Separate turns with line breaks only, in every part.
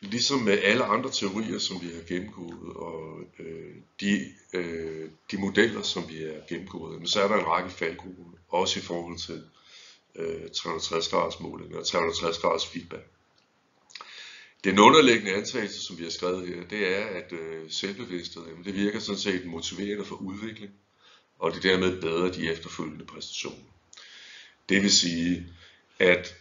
Ligesom med alle andre teorier, som vi har gennemgået, og de modeller, som vi har gennemgået, så er der en række faldgrupper, også i forhold til 360 graders måling og 360 graders feedback. Den underliggende antagelse, som vi har skrevet her, det er, at selvbevidsthed, det virker sådan set motiverende for udvikling, og det dermed bedre de efterfølgende præstationer. Det vil sige, at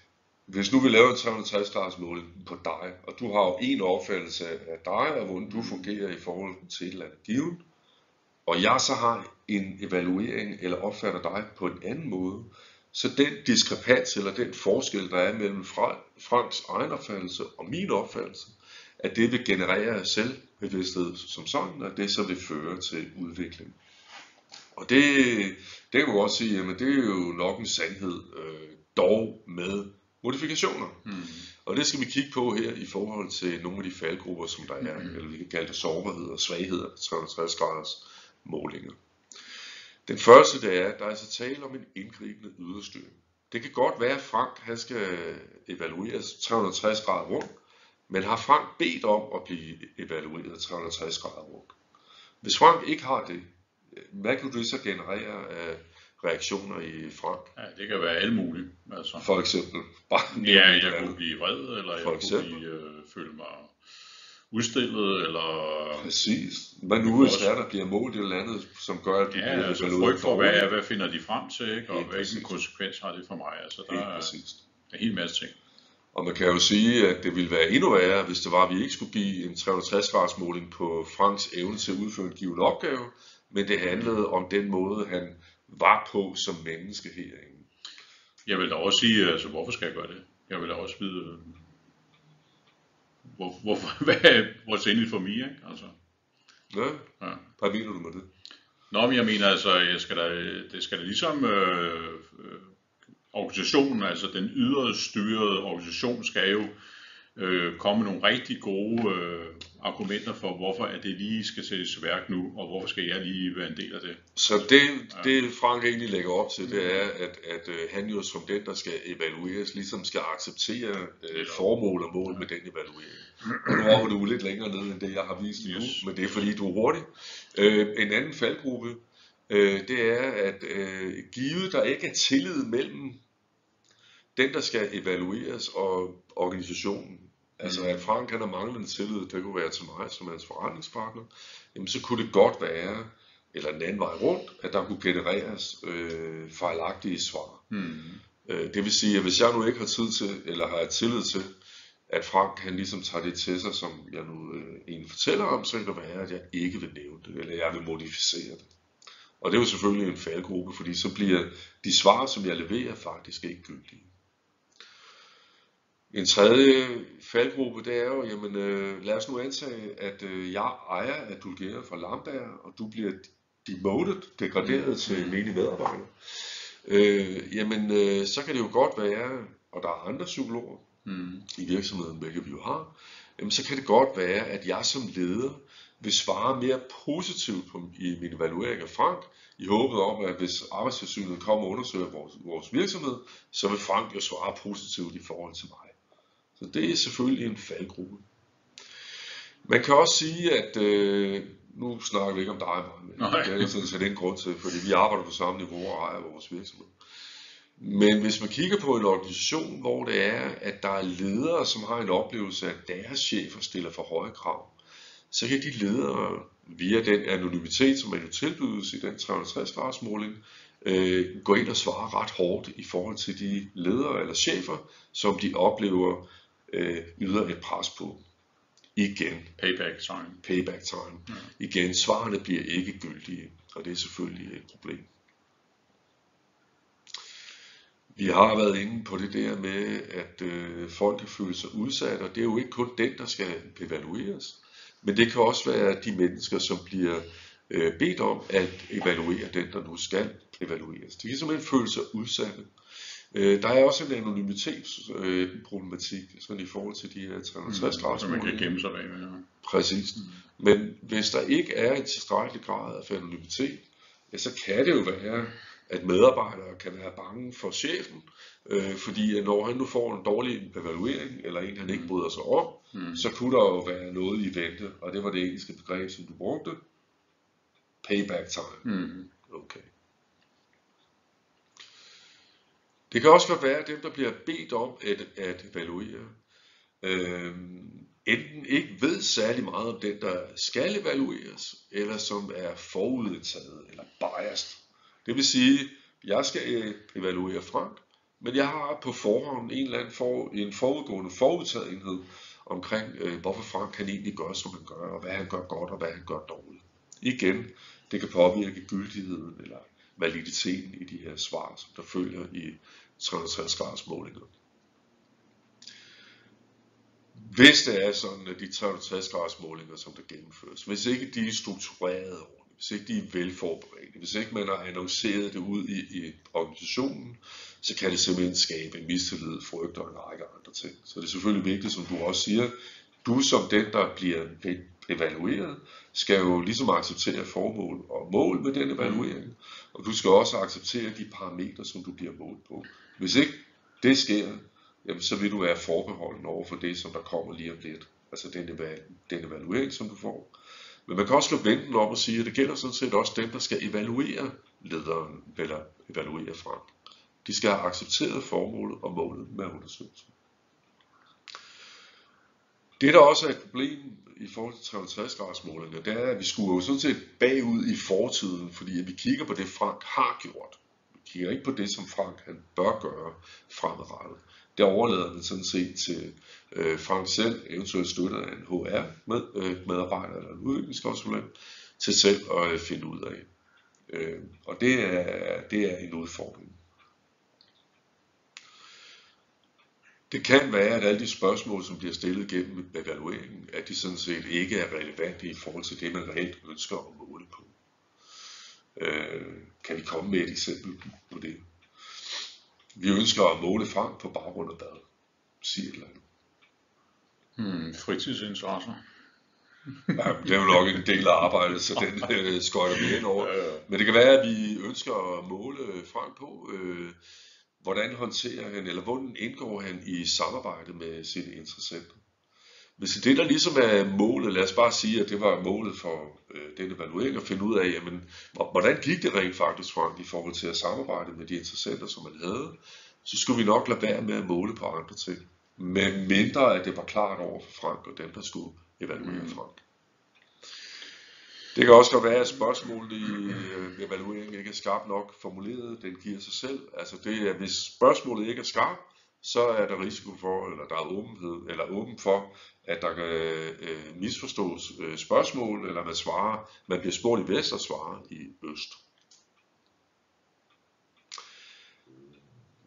hvis nu vi laver en 360 graders måling på dig, og du har jo en opfattelse af dig, og hvordan du fungerer i forhold til et eller andet givet, og jeg så har en evaluering eller opfatter dig på en anden måde, så den diskrepans eller den forskel, der er mellem Franks egen opfattelse og min opfattelse, at det vil generere selvbevidsthed som sådan, og det så vil føre til udvikling. Og det kan man godt sige, jamen det er jo nok en sandhed, dog med modifikationer. Og det skal vi kigge på her i forhold til nogle af de faldgrupper, som der er, eller vi kan kalde det sårbarhed og svagheder, 360 graders målinger. Den første, det er, at der er altså tale om en indgribende yderstyring. Det kan godt være, at Frank han skal evalueres 360 grader rundt, men har Frank bedt om at blive evalueret 360 grader rundt? Hvis Frank ikke har det, hvad kunne det så generere af reaktioner i Frank?
Ja, det kan være alle mulige. Altså.
For eksempel?
Ja, jeg kunne blive vred, eller jeg kunne føle mig udstillet, eller...
Præcis. Men nu hvis der bliver målt et eller andet, som gør, at du
bliver altså frygt for, hvad finder de frem til, ikke? Og hvilken konsekvens har det for mig? Altså, der er en hel masse ting.
Og man kan jo sige, at det ville være endnu værre, hvis det var, at vi ikke skulle give en 360 graders måling på Franks evne til at udføre en given opgave, men det handlede om den måde, han var på som menneske herinde.
Jeg vil da også sige, altså hvorfor skal jeg gøre det? Jeg vil da også vide, hvor sindigt for mig, ikke? Altså.
Ja. Hvad mener du med det?
Nå, men jeg mener altså, det skal da ligesom organisationen, altså den yderstyrede organisation, skal jo komme med nogle rigtig gode argumenter for, hvorfor at det lige skal sættes i værk nu, og hvorfor skal jeg lige være en del af det.
Så det Frank egentlig lægger op til, det er, at han jo som den, der skal evalueres, ligesom skal acceptere formål og mål med den evaluering. Og nu hopper du lidt længere ned, end det jeg har vist nu, men det er fordi, du er hurtig. En anden faldgruppe, det er, at givet der ikke er tillid mellem den, der skal evalueres, og organisationen, altså at Frank han har manglende tillid, det kunne være til mig som hans forretningspartner, jamen så kunne det godt være, eller den anden vej rundt, at der kunne genereres fejlagtige svar. Det vil sige, at hvis jeg nu ikke har tid til, eller har tillid til, at Frank han ligesom tager det til sig, som jeg nu egentlig fortæller om, så kan det være, at jeg ikke vil nævne det, eller jeg vil modificere det. Og det er jo selvfølgelig en faldgruppe, fordi så bliver de svar, som jeg leverer, faktisk ikke gyldige. En tredje faldgruppe, det er jo, jamen lad os nu antage, at jeg ejer Adulgera fra Lambda, og du bliver demoted, degraderet til menig medarbejder. Jamen så kan det jo godt være, og der er andre psykologer i virksomheden, hvilket vi jo har, jamen så kan det godt være, at jeg som leder vil svare mere positivt i min evaluering af Frank, i håbet om, at hvis Arbejdstilsynet kommer og undersøger vores virksomhed, så vil Frank jo svare positivt i forhold til mig. Så det er selvfølgelig en faldgruppe. Man kan også sige, at nu snakker vi ikke om dig, men det er sådan set en grund til, fordi vi arbejder på samme niveau og ejer vores virksomhed. Men hvis man kigger på en organisation, hvor det er, at der er ledere, som har en oplevelse af, at deres chefer stiller for høje krav, så kan de ledere via den anonymitet, som man jo tilbydes i den 360 graders måling, gå ind og svare ret hårdt i forhold til de ledere eller chefer, som de oplever yder et pres på. Igen. Payback time. Igen, svarene bliver ikke gyldige, og det er selvfølgelig et problem. Vi har været inde på det der med, at folk kan føle sig udsat, og det er jo ikke kun den, der skal evalueres, men det kan også være de mennesker, som bliver bedt om at evaluere den, der nu skal evalueres. De kan simpelthen føle sig udsatte. Der er også en anonymitetsproblematik sådan i forhold til de her 360 graders
målinger. Man kan gemme sig bag.
Præcis. Men hvis der ikke er en tilstrækkelig grad af anonymitet, ja, så kan det jo være, at medarbejdere kan være bange for chefen, fordi når han nu får en dårlig evaluering, eller en han ikke bryder sig om, så kunne der jo være noget i vente, og det var det engelske begreb, som du brugte. Payback time. Okay. Det kan også godt være, at dem, der bliver bedt om at evaluere, enten ikke ved særlig meget om den, der skal evalueres, eller som er forudtaget eller biased. Det vil sige, at jeg skal evaluere Frank, men jeg har på forhånd en eller anden en forudgående forudtagethed omkring, hvorfor Frank kan egentlig gøre, som han gør, og hvad han gør godt, og hvad han gør dårligt. Igen, det kan påvirke gyldigheden eller validiteten i de her svar, som der følger i 360-graders målinger. Hvis det er sådan, at de 360-graders målinger, som der gennemføres, hvis ikke de er struktureret ordentligt, hvis ikke de er velforberedte, hvis ikke man har annonceret det ud i organisationen, så kan det simpelthen skabe mistillid, frygt og en række andre ting. Så det er selvfølgelig vigtigt, som du også siger, du som den, der bliver evalueret, skal jo ligesom acceptere formål og mål med den evaluering, og du skal også acceptere de parametre, som du bliver målt på. Hvis ikke det sker, jamen, så vil du være forbeholden over for det, som der kommer lige om lidt. Altså den evaluering, som du får. Men man kan også vende den om og sige, at det gælder sådan set også dem, der skal evaluere lederen eller evaluere Frank. De skal have accepteret formålet og målet med undersøgelsen. Det, der også er et problem i forhold til 360-graders målinger, det er, at vi skuer jo sådan set bagud i fortiden, fordi vi kigger på det, Frank har gjort. Vi kigger ikke på det, som Frank han bør gøre fremadrettet. Det overlader man sådan set til Frank selv, eventuelt støttet af en HR-medarbejder eller en udviklingskonsulent, til selv at finde ud af. Og det er en udfordring. Det kan være, at alle de spørgsmål, som bliver stillet gennem evalueringen, at de sådan set ikke er relevante i forhold til det, man reelt ønsker at måle på. Kan vi komme med et eksempel på det? Vi ønsker at måle Frank på baggrund af hvad? Sig et eller andet.
Fritidsinteresser.
Ja, det er jo nok en del af arbejdet, så den skøjter vi ind over. Men det kan være, at vi ønsker at måle Frank på, hvordan håndterer han, eller hvordan indgår han i samarbejde med sine interessenter. Hvis det der ligesom er målet, lad os bare sige, at det var målet for den evaluering, at finde ud af, jamen, hvordan gik det rent faktisk Frank i forhold til at samarbejde med de interessenter, som man havde, så skulle vi nok lade være med at måle på andre ting. Med mindre at det var klart over for Frank og dem, der skulle evaluere Frank. Det kan også godt være, at spørgsmålet i evalueringen ikke er skarpt nok formuleret. Den giver sig selv. Altså det er, hvis spørgsmålet ikke er skarpt, så er der risiko for, eller der er åbenhed, eller åben for, at der kan misforstås spørgsmål, eller man bliver spurgt i vest og svarer i øst.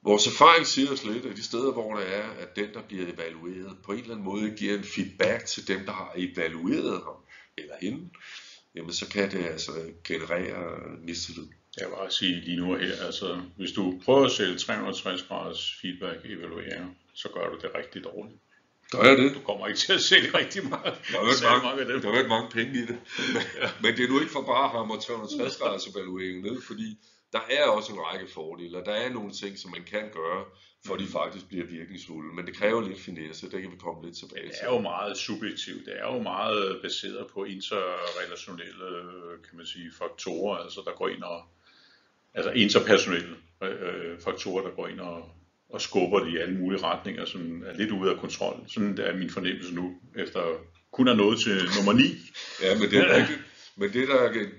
Vores erfaring siger os lidt, at de steder, hvor det er, at den, der bliver evalueret, på en eller anden måde giver en feedback til dem, der har evalueret ham eller hende, jamen så kan det altså generere mistillid.
Jeg vil bare sige lige nu her, altså hvis du prøver at sælge 360 graders feedback evalueringer, så gør du det rigtig dårligt.
Gør jeg det?
Du kommer ikke til at sælge rigtig meget.
Der har været mange penge i det. Men det er nu ikke for bare at hamre 360 graders evaluering ned, fordi der er også en række fordele, og der er nogle ting, som man kan gøre, for de faktisk bliver virkningsfulde. Men det kræver lidt finesse, det kan vi komme lidt tilbage til.
Det er jo meget subjektivt, det er jo meget baseret på interrelationelle, kan man sige, faktorer, altså der går ind og, altså interpersonelle faktorer, der går ind og skubber det i alle mulige retninger, som er lidt ude af kontrol. Sådan er min fornemmelse nu, efter kun er nået til nummer 9.
Ja, men det er rigtigt. Men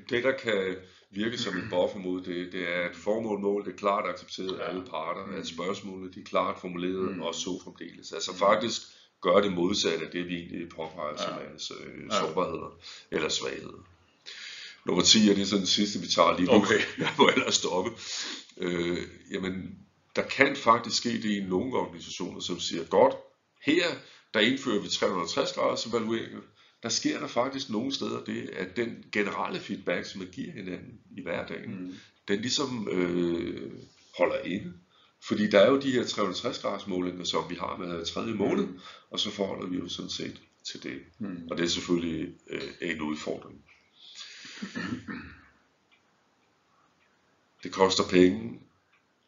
det der kan virke som en buffer mod det er, at formål det er klart accepteret af alle parter, at spørgsmålene de er klart formuleret og så fremdeles. Altså faktisk gør det modsatte af det, vi egentlig påpeger som er sårbarheder eller svagheder. Nummer 10 er det så den sidste, vi tager lige nu.
Okay.
Jeg må ellers stoppe. Jamen, der kan faktisk ske det i nogle organisationer, som siger, godt, her der indfører vi 360 graders evalueringer. Der sker der faktisk nogle steder det, at den generelle feedback, som man giver hinanden i hverdagen, den ligesom holder inde. Fordi der er jo de her 360 graders målinger, som vi har med tredje måned, og så forholder vi jo sådan set til det. Og det er selvfølgelig en udfordring. Det koster penge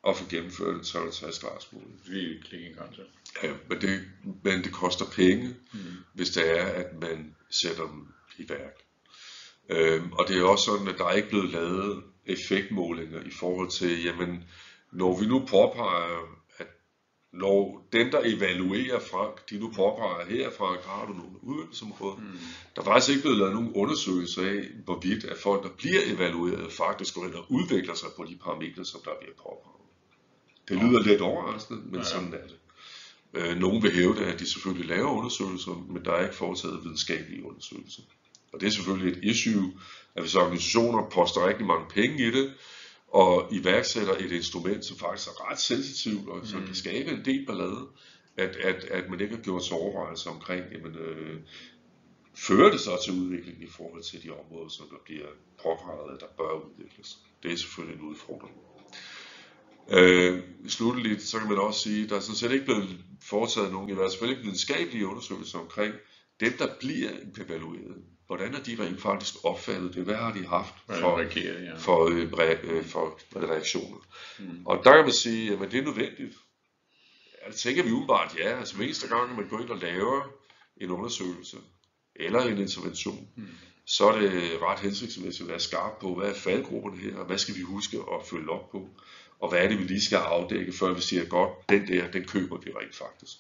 at få gennemført en 360-graders måling.
Vi klikker en gang til.
Ja, men det koster penge, hvis det er, at man sætter dem i værk. Og det er også sådan, at der er ikke blevet lavet effektmålinger i forhold til, jamen, når vi nu påpeger, at når den, der evaluerer Frank, de nu påpeger her, Frank, har du nogle udviklingsområder? Der er faktisk ikke blevet lavet nogen undersøgelser af, hvorvidt at folk, der bliver evalueret, faktisk går ind og udvikler sig på de parametre, som der bliver påpeget. Det lyder lidt overraskende, men sådan er det. Nogen vil hævde, at de selvfølgelig laver undersøgelser, men der er ikke foretaget videnskabelige undersøgelser. Og det er selvfølgelig et issue, at hvis organisationer poster rigtig mange penge i det, og iværksætter et instrument, som faktisk er ret sensitivt, og som kan skabe en del ballade, at man ikke har gjort sig overvejelser omkring, jamen, fører det så til udvikling i forhold til de områder, som der bliver påpeget, at der bør udvikles. Det er selvfølgelig en udfordring. Slutteligt, så kan man også sige, at der er sådan set ikke blevet foretaget nogen, i hvert fald ikke videnskabelige undersøgelser omkring dem, der bliver evalueret. Hvordan har de rent faktisk opfattet det? Hvad har de haft for reaktioner? Og der kan man sige, at det er nødvendigt. Ja, det tænker vi umiddelbart, ja. Altså hver eneste gang, man går ind og laver en undersøgelse eller en intervention, så er det ret hensigtsmæssigt at være skarp på, hvad er faldgrupperne her, og hvad skal vi huske at følge op på, og hvad er det, vi lige skal afdække, før vi siger, godt, den køber vi rent faktisk.